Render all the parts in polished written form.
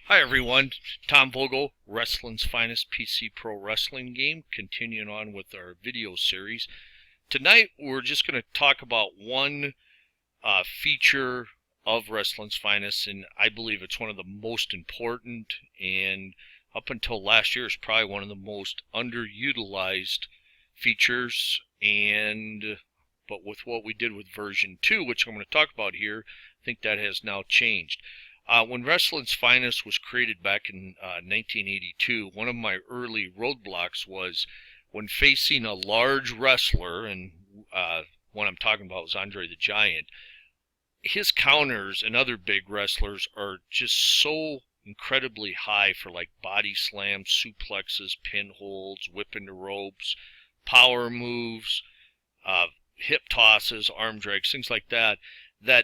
Hi everyone, Tom Vogel, Wrestling's Finest PC Pro Wrestling Game, continuing on with our video series. Tonight we're just going to talk about one feature of Wrestling's Finest, and I believe it's one of the most important, and up until last year it's probably one of the most underutilized features. But with what we did with version 2, which I'm going to talk about here, I think that has now changed. When Wrestling's Finest was created back in 1982, one of my early roadblocks was when facing a large wrestler, and what I'm talking about was Andre the Giant. His counters and other big wrestlers are just so incredibly high for like body slams, suplexes, pinholds, whipping the ropes, power moves, hip tosses, arm drags, things like that, that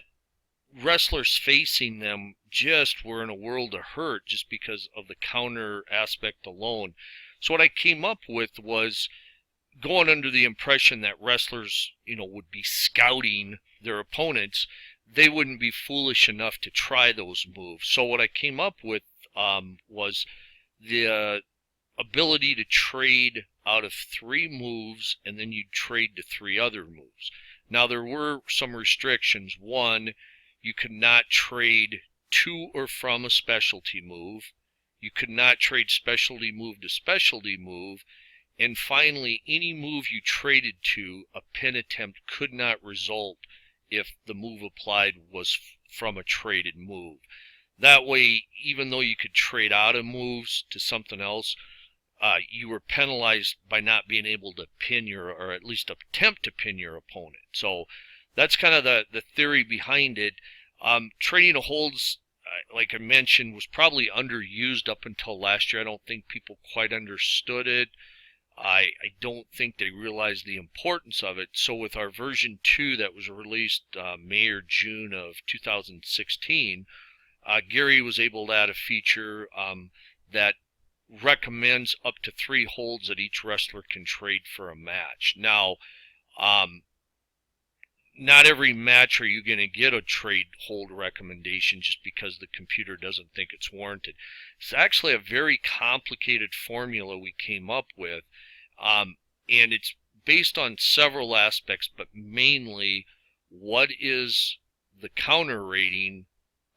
wrestlers facing them just were in a world of hurt just because of the counter aspect alone. So what I came up with was going under the impression that wrestlers, would be scouting their opponents. They wouldn't be foolish enough to try those moves. So what I came up with was the ability to trade out of 3 moves, and then you'd trade to 3 other moves. Now there were some restrictions. One, you could not trade to or from a specialty move. You could not trade specialty move to specialty move. And finally, any move you traded to, a pin attempt could not result if the move applied was from a traded move. That way, even though you could trade out of moves to something else, you were penalized by not being able to pin or at least attempt to pin your opponent. So that's kind of the theory behind it. Trading of holds, like I mentioned, was probably underused up until last year. I don't think people quite understood it. I don't think they realized the importance of it. So with our version 2 that was released May or June of 2016, Gary was able to add a feature that recommends up to 3 holds that each wrestler can trade for a match. Now, not every match are you going to get a trade hold recommendation just because the computer doesn't think it's warranted. It's actually a very complicated formula we came up with, and it's based on several aspects, but mainly what is the counter rating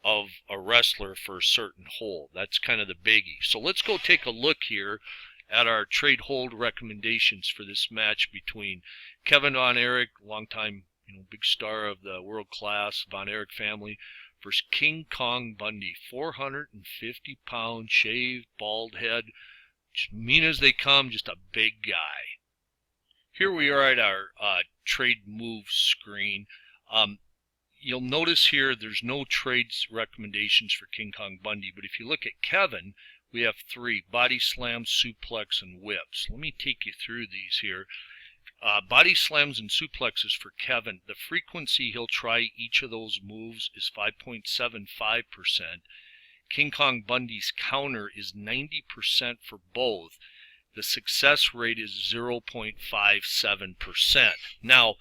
of a wrestler for a certain hold. That's kind of the biggie. So let's go take a look here at our trade hold recommendations for this match between Kevin Von Erich, longtime big star of the world class Von Erich family, versus King Kong Bundy, 450-pound, shaved, bald head, just mean as they come, just a big guy. Here we are at our trade move screen. You'll notice here there's no trades recommendations for King Kong Bundy, but if you look at Kevin, we have 3: body slams, suplex, and whips. Let me take you through these here. Body slams and suplexes for Kevin, the frequency he'll try each of those moves is 5.75%. King Kong Bundy's counter is 90% for both. The success rate is 0.57%. Now,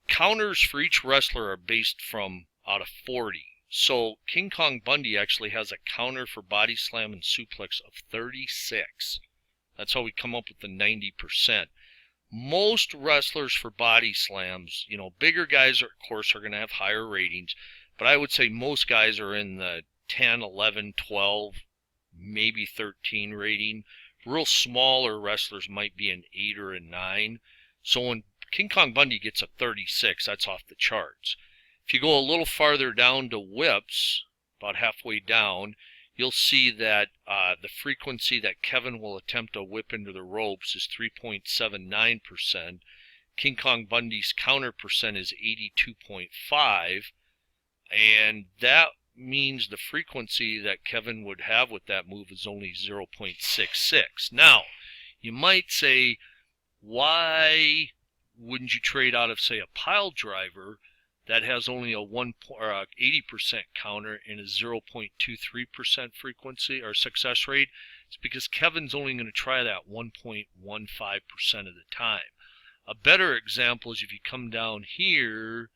counters for each wrestler are based from out of 40. So King Kong Bundy actually has a counter for body slam and suplex of 36. That's how we come up with the 90%. Most wrestlers for body slams, bigger guys of course are going to have higher ratings, but I would say most guys are in the 10, 11, 12, maybe 13 rating. Real smaller wrestlers might be an 8 or a 9. So when King Kong Bundy gets a 36, that's off the charts. If you go a little farther down to whips, about halfway down, you'll see that the frequency that Kevin will attempt to whip into the ropes is 3.79%. King Kong Bundy's counter percent is 82.5, and that means the frequency that Kevin would have with that move is only 0.66. Now, you might say, why wouldn't you trade out of, say, a pile driver that has only a 80% counter and a 0.23% frequency or success rate? It's because Kevin's only going to try that 1.15% of the time. A better example is if you come down here,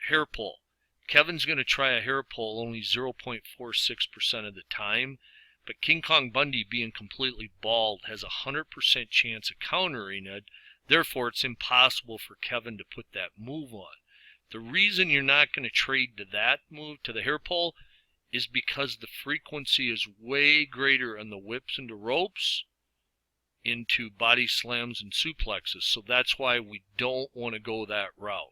hair pull. Kevin's going to try a hair pull only 0.46% of the time, but King Kong Bundy, being completely bald, has a 100% chance of countering it. Therefore, it's impossible for Kevin to put that move on. The reason you're not going to trade to that move, to the hair pull, is because the frequency is way greater on the whips into ropes, into body slams and suplexes. So that's why we don't want to go that route.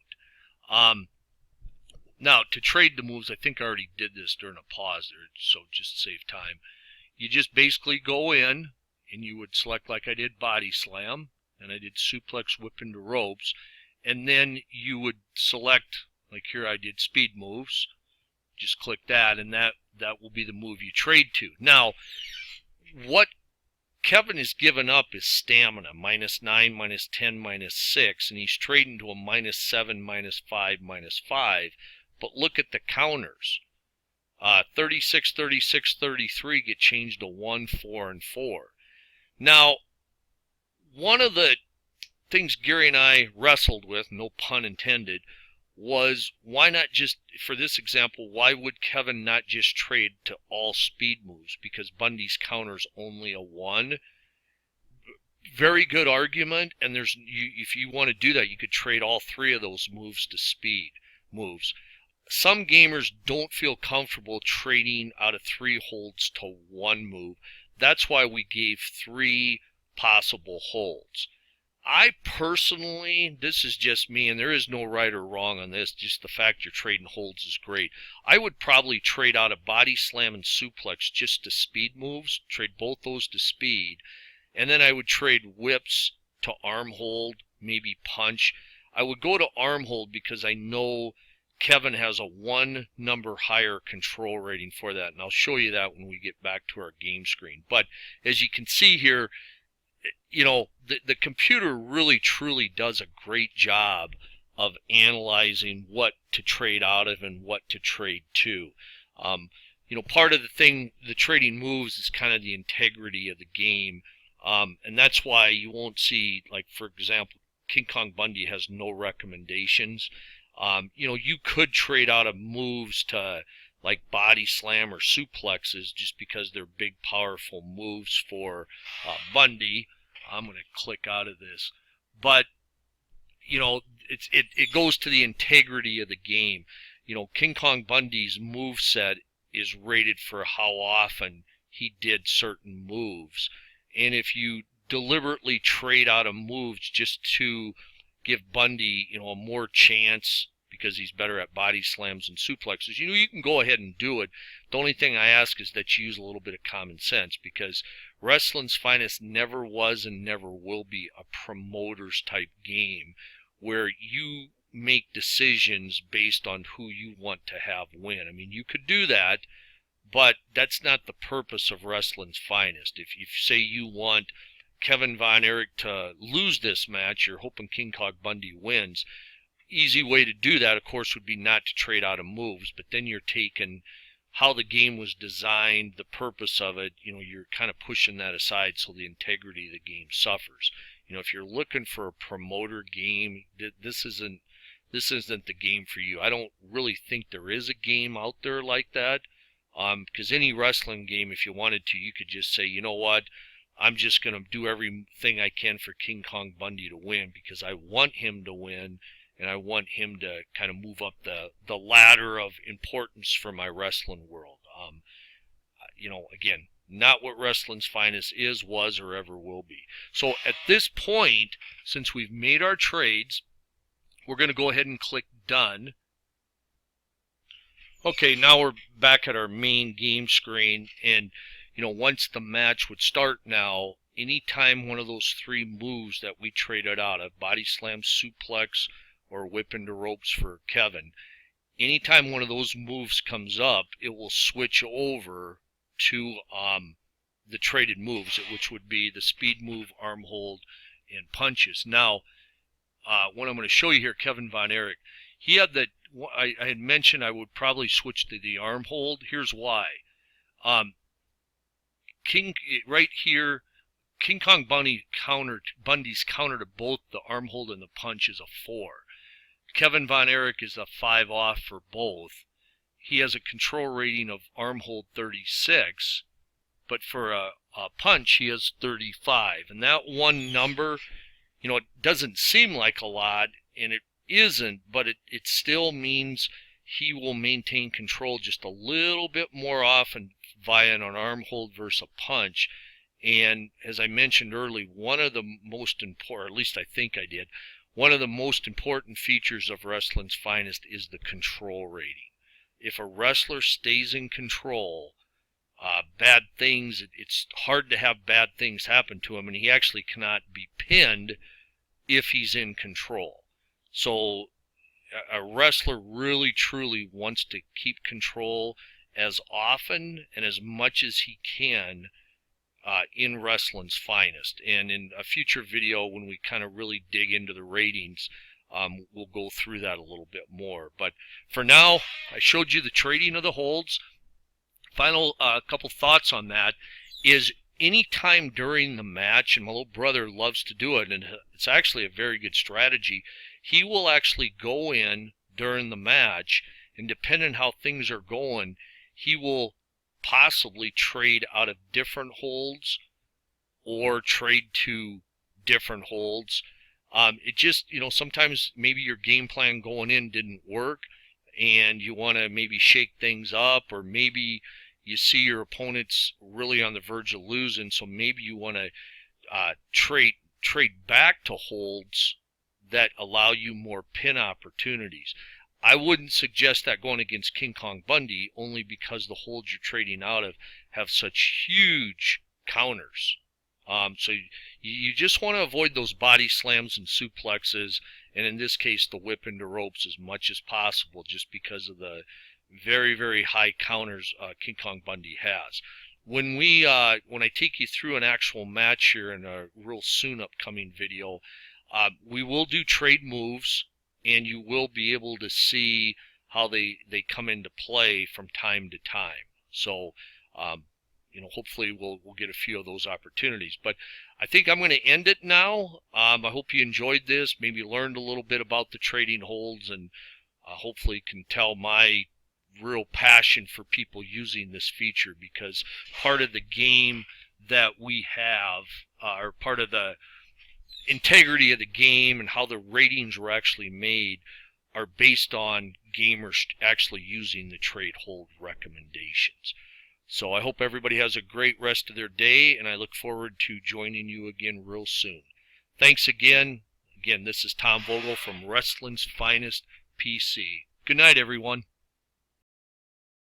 Now, to trade the moves, I think I already did this during a pause there, so just to save time. You just basically go in, and you would select, like I did, body slam, and I did suplex, whip into ropes, and then you would select, like here I did speed moves, just click that, and that will be the move you trade to. Now, what Kevin has given up is stamina, -9, -10, -6, and he's trading to a -7, -5, -5, but look at the counters. 36, 36, 33 get changed to 1, 4, and 4. Now, one of the things Gary and I wrestled with, no pun intended, was why not just, for this example, why would Kevin not just trade to all speed moves? Because Bundy's counter's only a 1. Very good argument, and if you want to do that, you could trade all 3 of those moves to speed moves. Some gamers don't feel comfortable trading out of 3 holds to 1 move. That's why we gave 3 possible holds. I personally, this is just me, and there is no right or wrong on this, just the fact you're trading holds is great. I would probably trade out a body slam and suplex just to speed moves, trade both those to speed, and then I would trade whips to arm hold, maybe punch. I would go to arm hold because I know Kevin has a 1 number higher control rating for that, and I'll show you that when we get back to our game screen. But as you can see here, you know, the computer really truly does a great job of analyzing what to trade out of and what to trade to. You know, part of the trading moves is kind of the integrity of the game, and that's why you won't see, like, for example, King Kong Bundy has no recommendations. You know, you could trade out of moves to like body slam or suplexes just because they're big, powerful moves for Bundy. I'm going to click out of this. But, you know, it goes to the integrity of the game. You know, King Kong Bundy's moveset is rated for how often he did certain moves. And if you deliberately trade out of moves just to give Bundy, you know, a more chance because he's better at body slams and suplexes, you know, you can go ahead and do it. The only thing I ask is that you use a little bit of common sense, because Wrestling's Finest never was and never will be a promoter's type game where you make decisions based on who you want to have win. I mean, you could do that, but that's not the purpose of Wrestling's Finest. If you say you want Kevin Von Erich to lose this match, you're hoping King Kong Bundy wins. Easy way to do that, of course, would be not to trade out of moves, but then you're taking how the game was designed, the purpose of it, you know, you're kind of pushing that aside, so the integrity of the game suffers. You know, if you're looking for a promoter game, this isn't the game for you. I don't really think there is a game out there like that, because any wrestling game, if you wanted to, you could just say, you know what, I'm just going to do everything I can for King Kong Bundy to win because I want him to win, and I want him to kind of move up the ladder of importance for my wrestling world. You know, again, not what Wrestling's Finest is, was, or ever will be. So at this point, since we've made our trades, we're going to go ahead and click Done. Okay, now we're back at our main game screen, and you know, once the match would start now, anytime one of those 3 moves that we traded out of, body slam, suplex, or whip into ropes for Kevin, anytime one of those moves comes up, it will switch over to the traded moves, which would be the speed move, arm hold, and punches. Now, what I'm going to show you here, Kevin Von Erich, he had that, I had mentioned I would probably switch to the arm hold. Here's why. Right here, King Kong Bundy's counter to both the arm hold and the punch is a 4. Kevin Von Erich is a 5 off for both. he has a control rating of arm hold 36, but for a punch he has 35. And that one number, you know, it doesn't seem like a lot, and it isn't, but it still means he will maintain control just a little bit more often via an arm hold versus a punch. And as I mentioned earlier, one of the most important, or at least I think I did, one of the most important features of Wrestling's Finest is the control rating. If a wrestler stays in control, bad things, it's hard to have bad things happen to him, and he actually cannot be pinned if he's in control. So a wrestler really truly wants to keep control as often and as much as he can in Wrestling's Finest. And in a future video, when we kind of really dig into the ratings, we'll go through that a little bit more. But for now, I showed you the trading of the holds. Final couple thoughts on that is any time during the match, and my little brother loves to do it, and it's actually a very good strategy, he will actually go in during the match, and depending on how things are going, he will possibly trade out of different holds or trade to different holds. It just, you know, sometimes maybe your game plan going in didn't work and you want to maybe shake things up, or maybe you see your opponent's really on the verge of losing, so maybe you want to trade back to holds that allow you more pin opportunities. I wouldn't suggest that going against King Kong Bundy, only because the holds you're trading out of have such huge counters. So you just want to avoid those body slams and suplexes, and in this case the whip into ropes as much as possible, just because of the very, very high counters King Kong Bundy has. When I take you through an actual match here in a real soon upcoming video, we will do trade moves, and you will be able to see how they come into play from time to time. So you know, hopefully we'll get a few of those opportunities. But I think I'm going to end it now. I hope you enjoyed this, maybe learned a little bit about the trading holds, and hopefully can tell my real passion for people using this feature, because part of the game that we have, or part of the integrity of the game and how the ratings were actually made, are based on gamers actually using the trade hold recommendations. So I hope everybody has a great rest of their day, and I look forward to joining you again real soon. Thanks again. Again, this is Tom Vogel from Wrestling's Finest PC. Good night, everyone.